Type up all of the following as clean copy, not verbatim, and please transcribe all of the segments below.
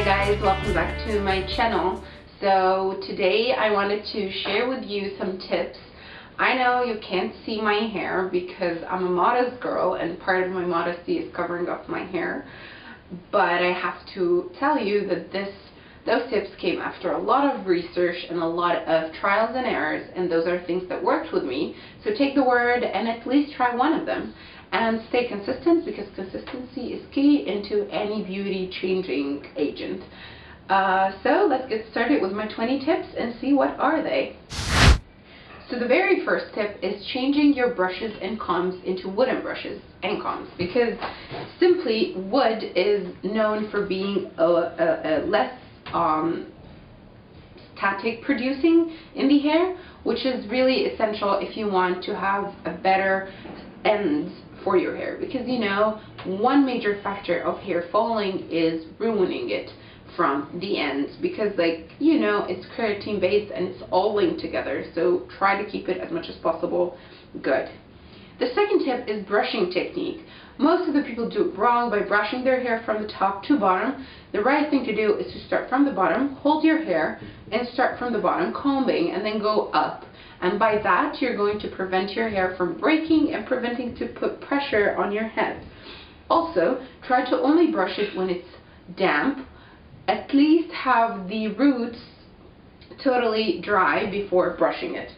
guys, welcome back to my channel. So today I wanted to share with you some tips. I know you can't see my hair because I'm a modest girl and part of my modesty is covering up my hair, but I have to tell you that those tips came after a lot of research and a lot of trials and errors, and those are things that worked with me. So take the word and at least try one of them. And stay consistent, because consistency is key into any beauty changing agent. So let's get started with my 20 tips and see what are they. So the very first tip is changing your brushes and combs into wooden brushes and combs, because simply wood is known for being a less static producing in the hair, which is really essential if you want to have a better ends for your hair, because you know one major factor of hair falling is ruining it from the ends, because like you know it's keratin based and it's all linked together, so try to keep it as much as possible good. The second tip is brushing technique. Most of the people do it wrong by brushing their hair from the top to bottom. The right thing to do is to start from the bottom, hold your hair and start from the bottom, combing, and then go up. And by that, you're going to prevent your hair from breaking and preventing to put pressure on your head. Also, try to only brush it when it's damp. At least have the roots totally dry before brushing it.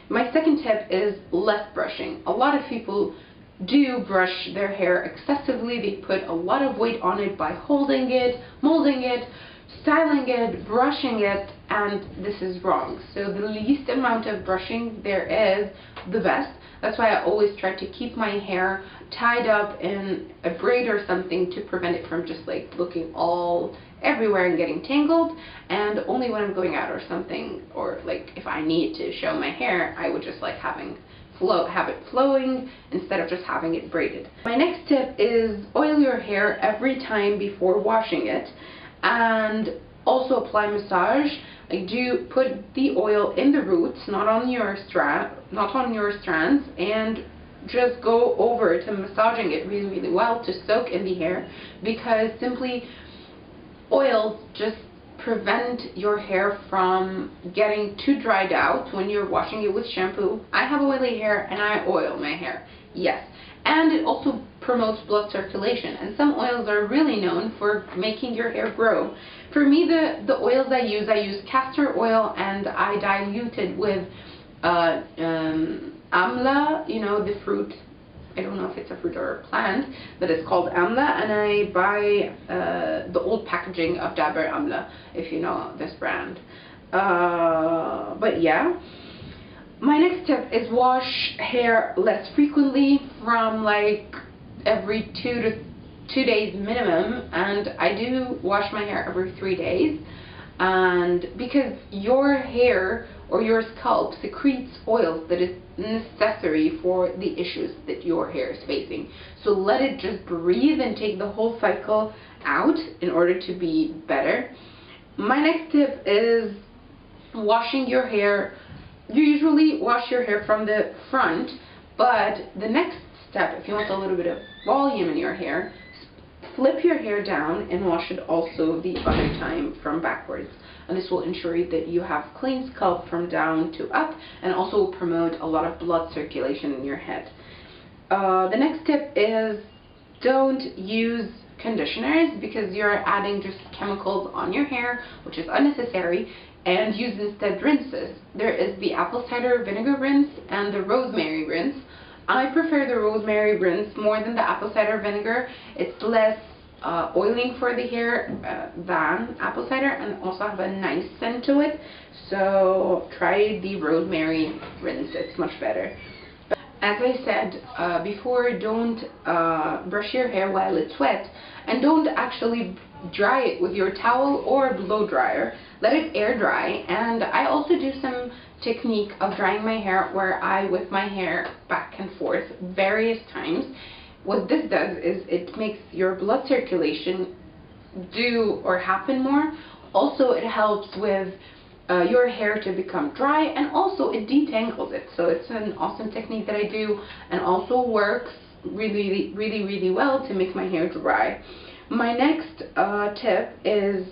My second tip is less brushing. A lot of people do brush their hair excessively. They put a lot of weight on it by holding it, molding it, styling it, brushing it, and this is wrong. So the least amount of brushing there is, the best. That's why I always try to keep my hair tied up in a braid or something to prevent it from just like looking all everywhere and getting tangled. And only when I'm going out or something, or like if I need to show my hair, I would just like have it flowing instead of just having it braided. My next tip is oil your hair every time before washing it, and also apply massage. Like, do put the oil in the roots, not on your strands, and just go over to massaging it really well to soak in the hair, because simply oils just prevent your hair from getting too dried out when you're washing it with shampoo. I have oily hair and I oil my hair, yes. And it also promotes blood circulation, and some oils are really known for making your hair grow. For me, the oils I use castor oil, and I dilute it with Amla, you know, the fruit. I don't know if it's a fruit or a plant, but it's called Amla, and I buy the old packaging of Dabur Amla, if you know this brand. But yeah. My next tip is wash hair less frequently, from like every 2 days minimum, and I do wash my hair every 3 days, and because your hair or your scalp secretes oils that is necessary for the issues that your hair is facing. So let it just breathe and take the whole cycle out in order to be better. My next tip is washing your hair. You usually wash your hair from the front, but the next step, if you want a little bit of volume in your hair, flip your hair down and wash it also the other time from backwards. And this will ensure that you have clean scalp from down to up, and also will promote a lot of blood circulation in your head. The next tip is don't use conditioners, because you're adding just chemicals on your hair, which is unnecessary, and use instead rinses. There is the apple cider vinegar rinse and the rosemary rinse. I prefer the rosemary rinse more than the apple cider vinegar. It's less oiling for the hair than apple cider, and also have a nice scent to it. So try the rosemary rinse, it's much better. As I said before, don't brush your hair while it's wet, and don't actually dry it with your towel or blow dryer. Let it air dry. And I also do some technique of drying my hair where I whip my hair back and forth various times. What this does is it makes your blood circulation do or happen more. Also, it helps with your hair to become dry, and also it detangles it. So it's an awesome technique that I do, and also works really well to make my hair dry. My next tip is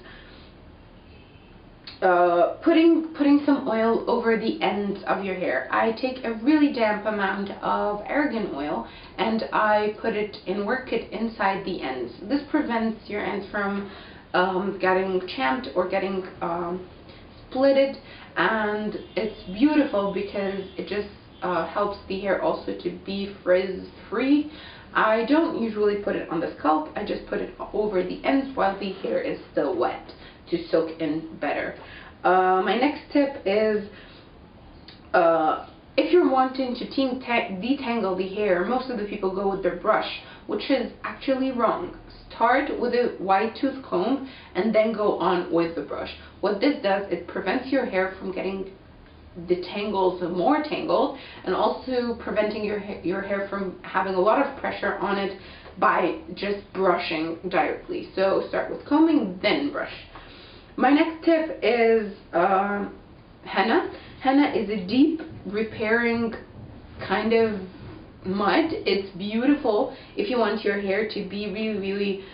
putting some oil over the ends of your hair. I take a really damp amount of argan oil and I work it inside the ends. This prevents your ends from getting champed or getting splitted, and it's beautiful because it just helps the hair also to be frizz free. I don't usually put it on the scalp, I just put it over the ends while the hair is still wet to soak in better. My next tip is if you're wanting to detangle the hair, most of the people go with their brush, which is actually wrong. Start with a wide tooth comb and then go on with the brush. What this does, it prevents your hair from getting the tangles more tangled, and also preventing your hair from having a lot of pressure on it by just brushing directly. So start with combing, then brush. My next tip is henna. Henna is a deep repairing kind of mud. It's beautiful if you want your hair to be really, really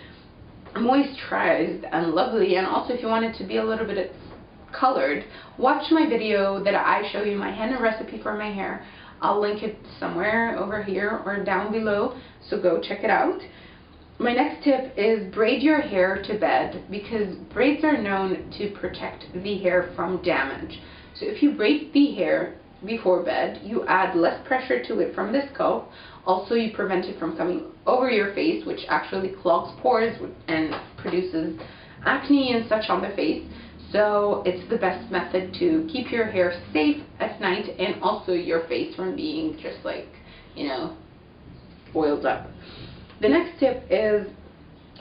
moisturized and lovely, and also if you want it to be a little bit colored. Watch my video that I show you my henna recipe for my hair. I'll link it somewhere over here or down below, so go check it out. My next tip is braid your hair to bed, because braids are known to protect the hair from damage. So if you braid the hair before bed, you add less pressure to it from the scalp. Also, you prevent it from coming over your face, which actually clogs pores and produces acne and such on the face. So it's the best method to keep your hair safe at night, and also your face from being just like, you know, oiled up. The next tip is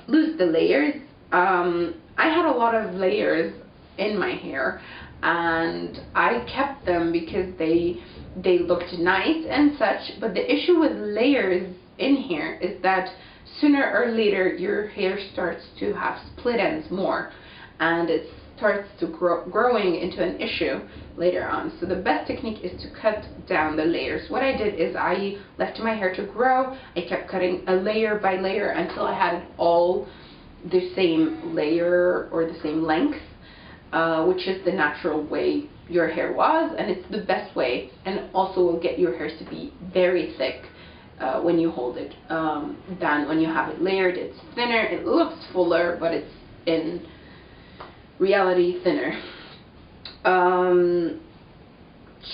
lose the layers. I had a lot of layers in my hair, and I kept them because they looked nice and such, but the issue with layers in here is that sooner or later your hair starts to have split ends more, and it starts to growing into an issue later on. So the best technique is to cut down the layers. What I did is I left my hair to grow. I kept cutting a layer by layer until I had it all the same layer or the same length, which is the natural way your hair was, and it's the best way, and also will get your hair to be very thick when you hold it than when you have it layered. It's thinner, it looks fuller, but it's in reality thinner.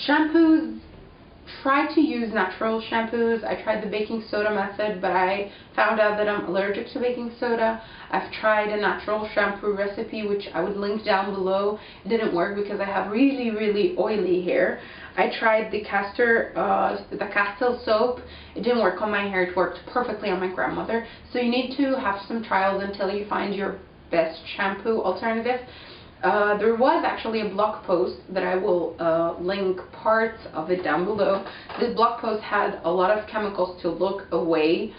Shampoos, try to use natural shampoos. I tried the baking soda method, but I found out that I'm allergic to baking soda. I've tried a natural shampoo recipe, which I would link down below. It didn't work because I have really, really oily hair. I tried the Castile soap. It didn't work on my hair. It worked perfectly on my grandmother. So you need to have some trials until you find your best shampoo alternative. There was actually a blog post that I will link parts of it down below. This blog post had a lot of chemicals to look away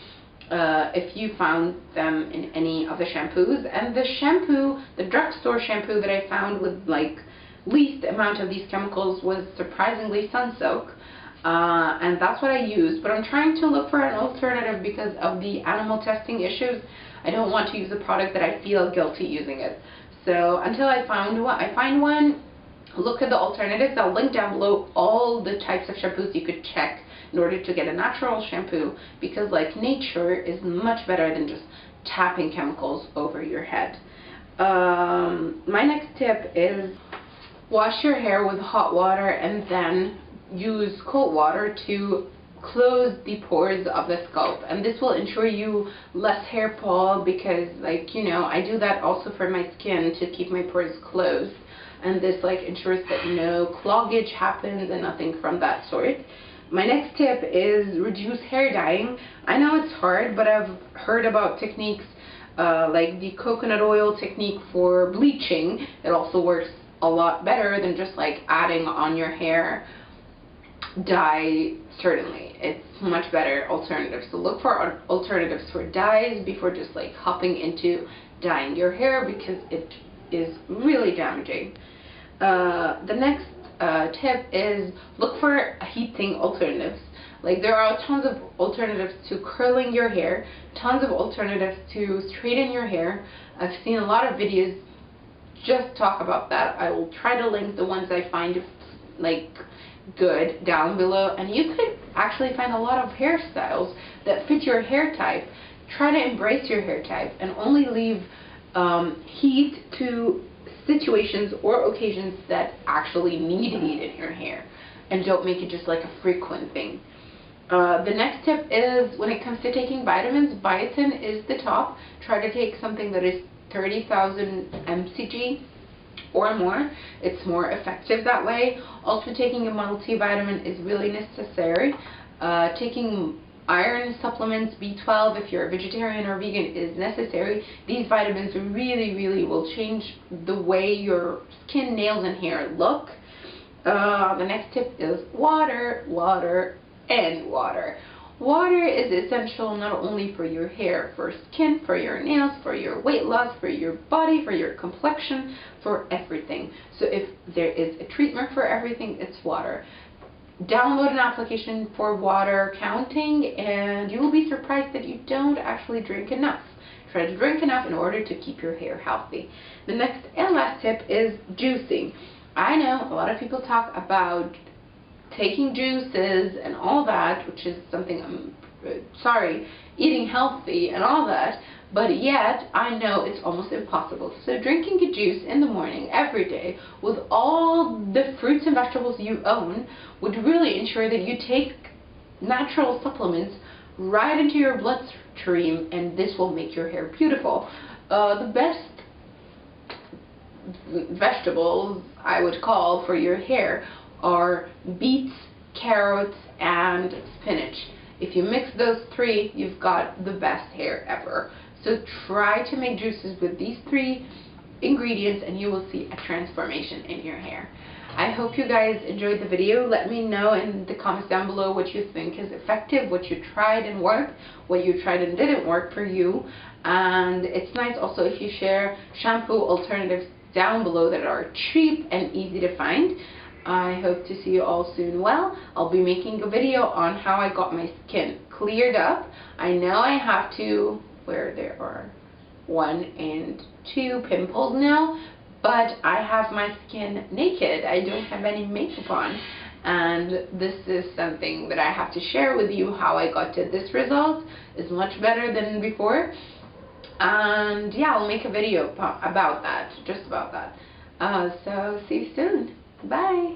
if you found them in any of the shampoos. And the shampoo, the drugstore shampoo that I found with like least amount of these chemicals was surprisingly Sunsilk. And that's what I used, but I'm trying to look for an alternative because of the animal testing issues. I don't want to use a product that I feel guilty using it. So until I find one, look at the alternatives. I'll link down below all the types of shampoos you could check in order to get a natural shampoo, because like nature is much better than just tapping chemicals over your head. My next tip is wash your hair with hot water and then use cold water to close the pores of the scalp, and this will ensure you less hair fall, because like, you know, I do that also for my skin to keep my pores closed, and this like ensures that no cloggage happens and nothing from that sort. My next tip is reduce hair dyeing. I know it's hard, but I've heard about techniques like the coconut oil technique for bleaching. It also works a lot better than just like adding on your hair dye. Certainly, it's much better alternative. So look for alternatives for dyes before just like hopping into dyeing your hair, because it is really damaging. The next tip is look for heating alternatives. Like, there are tons of alternatives to curling your hair, tons of alternatives to straighten your hair. I've seen a lot of videos just talk about that. I will try to link the ones I find like good down below, and you could actually find a lot of hairstyles that fit your hair type. Try to embrace your hair type and only leave heat to situations or occasions that actually need heat in your hair, and don't make it just like a frequent thing. The next tip is, when it comes to taking vitamins, Biotin is the top. Try to take something that is 30,000 mcg or more. It's more effective that way. Also, taking a multivitamin is really necessary. Taking iron supplements, B12, if you're a vegetarian or vegan, is necessary. These vitamins really will change the way your skin, nails, and hair look. The next tip is water, water, and water. Water is essential not only for your hair, for skin, for your nails, for your weight loss, for your body, for your complexion, for everything. So if there is a treatment for everything, it's water. Download an application for water counting, and you will be surprised that you don't actually drink enough. Try to drink enough in order to keep your hair healthy. The next and last tip is juicing. I know a lot of people talk about taking juices and all that, which is something eating healthy and all that, but yet I know it's almost impossible. So drinking a juice in the morning every day with all the fruits and vegetables you own would really ensure that you take natural supplements right into your bloodstream, and this will make your hair beautiful. The best vegetables I would call for your hair are beets, carrots, and spinach. If you mix those three, you've got the best hair ever. So try to make juices with these three ingredients and you will see a transformation in your hair. I hope you guys enjoyed the video. Let me know in the comments down below what you think is effective, what you tried and worked, what you tried and didn't work for you. And it's nice also if you share shampoo alternatives down below that are cheap and easy to find. I hope to see you all soon. Well, I'll be making a video on how I got my skin cleared up. I know I have to, where there are 1 and 2 pimples now, but I have my skin naked. I don't have any makeup on, and this is something that I have to share with you. How I got to this result is much better than before, and yeah, I'll make a video about that, just about that. So see you soon. Bye.